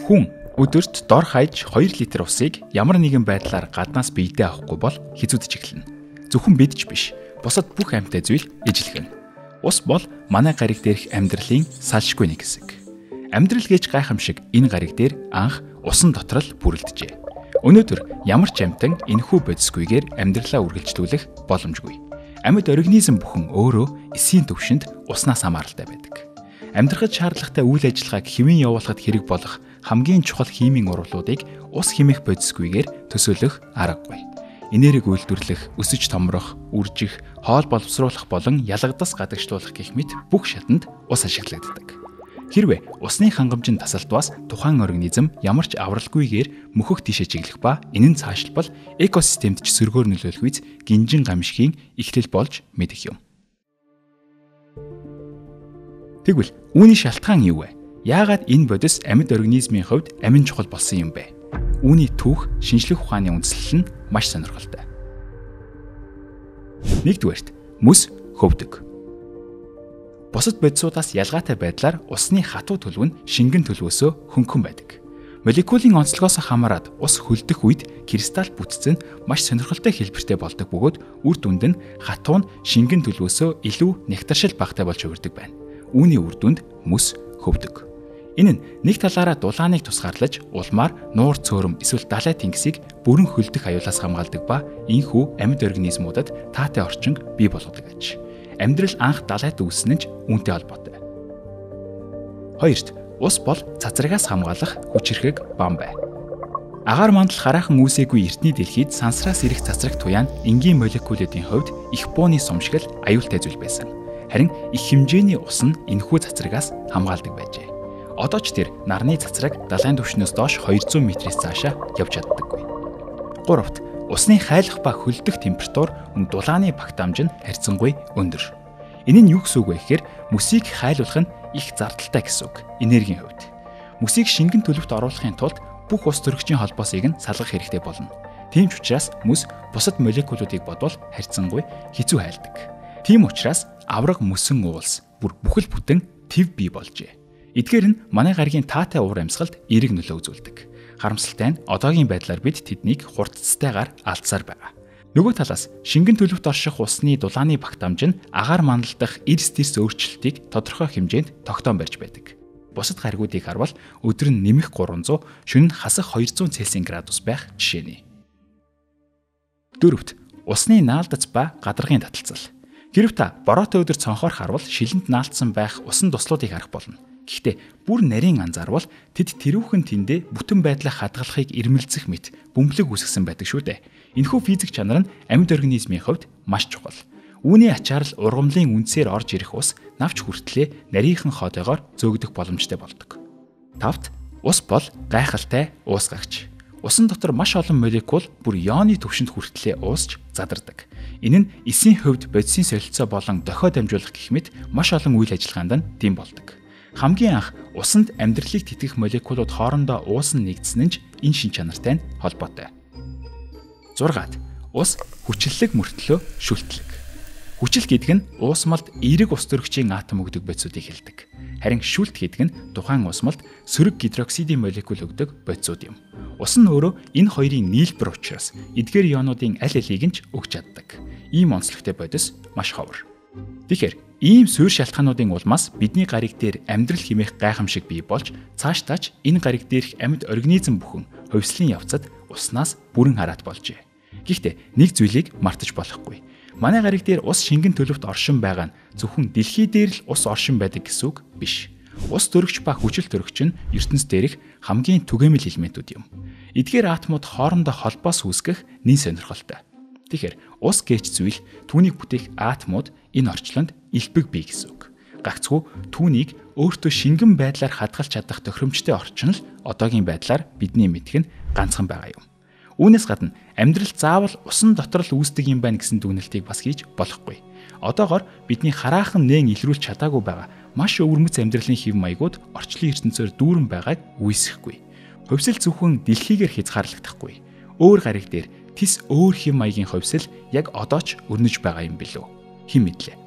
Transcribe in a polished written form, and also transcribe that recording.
Хүн өдөрт дор хаяж 2 литр усыг ямар нэгэн байдлаар гаднаас биедээ авахгүй бол хизүүдж эхэлнэ. Зөвхөн бид ч биш, бусад бүх амьтад зүйл ижилхэн. Ус бол манай гариг дээрх амьдралын салшгүй нэг хэсэг. Амьдрал гэж гайхамшиг энэ гариг дээр анх усан дотор л бүрэлдэжээ. Өнөөдөр ямар ч амьтан энэхүү бодисгүйгээр амьдралаа үргэлжлүүлэх боломжгүй. Амьд организм бүхэн өөрөө эсийн төвшөнд уснаас хамааралтай байдаг. Амьдрахад шаардлагатай үйл ажиллагааг хэвэн явуулахад хэрэг болох хамгийн чухал химийн урвалуудыг ус хэмээх бодисгүйгээр төсөөлөх аргагүй. Энергийг үйлдвэрлэх, өсөж томрох, үржих, хоол боловсруулах болон ялгадас гадагшлуулах гэх мэт бүх шатанд ус ашиглагддаг. Хэрвээ усны хангамжинд тасалдваас тухайн организм ямар ч авралгүйгээр мөхөх тишээ чиглэх ба энэ нь цаашлбал экосистемд ч сөргөөр нөлөөлөх үз гинжин гамшигын эхлэл болж мэдэх юм. Тэгвэл үүний шалтгаан юу вэ? Яагаад энэ бодис амьд организмын хувьд амин чухал болсон юм бэ? Үүний түүх, шинжлэх ухааны үндэслэл нь маш сонирхолтой. Нэгдүгээрт, мөс хөвдөг. Бусад бодисуудаас ялгаатай байдлаар усны хатуу төлөв нь шингэн төлөвөөсөө хөнгөн байдаг. Молекулын онцлогоос хамаарат ус хөлдөх үед кристалл бүтцэн маш сонирхолтой хэлбэртэй болдог бөгөөд үр дүнд нь хатуу нь шингэн төлөвөөсөө илүү нектаршил багтай болж хувирдаг байна. Үүний үр дүнд мөс хөвдөг. Энэ нь нэг талаараа дулааныг тусгаарлаж улмаар нуур цөөрөм эсвэл далай тэнгисийг бүрэн хөлдөх аюулаас хамгаалдаг ба энэхүү амьд организмуудад таатай орчинг бий болгодог аж. Амьдрал анх далайд үүснэ нь ч үүнтэй холбоотой. Хоёрт, ус бол цацрагаас хамгаалах хүчирхэг бам бай. Агаар мандал хараахан үүсээгүй эртний дэлхийд сансраас ирэх цацраг туяа нь энгийн молекулуудын хувьд их бууны сумшгал аюултай зүйл байсан. Харин их хэмжээний ус нь энэхүү цацрагаас хамгаалдаг байжээ. Одоо ч тэр нарны цацраг далайн түвшнээс доош 200 метрээс цаашаа явж чаддаггүй. Гуравт, усны хайлах ба хөлдөх температур мөн дулааны багт амж нь харьцангуй өндөр. Энэ нь юу гэсэн үг вэ гэхээр мөсийг хайлуулах нь их зардалтай гэсэн үг. Энергийн хувьд. Мөсийг шингэн төлөвт оруулахын тулд бүх ус төрөгчийн холбоосыг нь салгах хэрэгтэй болно. Тийм ч учраас мөс бусад молекулуудыг бодвол харьцангуй хэцүү хайлдаг. Тийм учраас авраг мөсөн уулс бүр бүхэл бүтэн төв бий болжээ. Эдгээр нь манай гаригийн таатай уур амьсгалд эерэг нөлөө үзүүлдэг. Харамсалтай нь одоогийн байдлаар бид тэднийг хурцтайгаар алдсаар байгаа. Нөгөө талаас шингэн төлөвт орших усны дулааны багт амж нь агаар мандал дахь эрс тэрс өөрчлөлтийг тодорхой хэмжээнд тогтоон барьж байдаг. Бусад гаригуудыг харвал өдөр нь нэмэх 300, шөнө нь хасах 200 Цельсийн градус байх жишээний. Дөрөвт, усны наалдац ба гадаргын таталцал. Хэрв та бороотой өдөр цонхоор харвал шилэнд наалдсан байх усан туслуудыг харах болно. Гэхдээ бүр нарийн анзаарвал тэд тэрүүхэн тэндээ бүтэн байдлаа хадгалахыг ирмэлцэх мэт бөмбөлөг үүсгэсэн байдаг шүү дээ. Энэхүү физик чанар нь амьд организмын хувьд маш чухал. Үүний ачаар л ургамлын үндсээр орж ирэх ус навч хүртлээ нарийнхан хоодойгоор зөөгдөх боломжтой болдог. Тавт, ус бол гайхалтай уусгагч. Усан дотор маш олон молекул бүр ионы түвшинд хүртлээ уусч задардаг. Энэ нь эсийн хувьд бодисын солилцоо болон дохио дамжуулах гэх мэт маш олон үйл ажиллагаанд нь дэм болдог. Хамгийн анх усанд амьдралыг тэтгэх молекулууд хоорондоо уусан нэгдсэн нь энэ шин чанартай холбоотой. 6-аад, ус хүчлэлэг мөртлөө шүлтлэг. Хүчил гэдэг нь уусмалд эерэг ус төрөгчийн атом өгдөг бодисуудыг хэлдэг. Харин шүлт гэдэг нь тухайн уусмалд сөрөг гидроксидын молекул өгдөг бодисууд юм. Ус нь өөрөө энэ хоёрын нийлбэр учраас эдгээр ионуудын аль алийг нь ч өгч чаддаг. Ийм онцлогтой бодис маш ховор. Тэгэхээр ийм суурь шалтгаануудын улмаас бидний гариг дээр амьдрал хэмээх гайхамшиг бий болж цаашдаач энэ гариг дээрх амьд организм бүхэн хувьслын явцад уснаас бүрэн хараат болжээ. Гэхдээ нэг зүйлийг мартаж болохгүй. Манай гариг дээр ус шингэн төлөвт оршин байгаа нь зөвхөн дэлхий дээр л ус оршин байдаг гэсэн үг биш. Ус төрөгч ба хүчил төрөгч нь ертөнц дээрх хамгийн түгээмэл элементүүд юм. Эдгээр атомууд хоорондоо холбоос үүсгэх нэн сонирхолтой. Тэгэхээр ус гэж зүйл түүнийг бүтээх атомууд энэ орчлонд элбэг бий гэсэн үг. Гагцхүү түүнийг өөртөө шингэн байдлаар хадгалж чадах тохиромжтой орчин л одоогийн байдлаар бидний мэдэх нь ганцхан байгаа юм. Үүнээс гадна амьдрал заавал усан дотор л үүсдэг юм байна гэсэн дүгнэлтийг бас хийж болохгүй. Одоогоор бидний хараахан нээн илрүүлж чадаагүй байгаа маш өвөрмөц амьдралын хэв маягууд орчлон ертөнцөөр дүүрэн байгааг үсэхгүй. Хувьсэл зөвхөн дэлхийгээр хязгаарлагдахгүй. Өөр гариг дээр тис өөр хэв маягийн хувьсэл яг одоо ч өрнөж байгаа юм билүү? Хэн мэдлээ?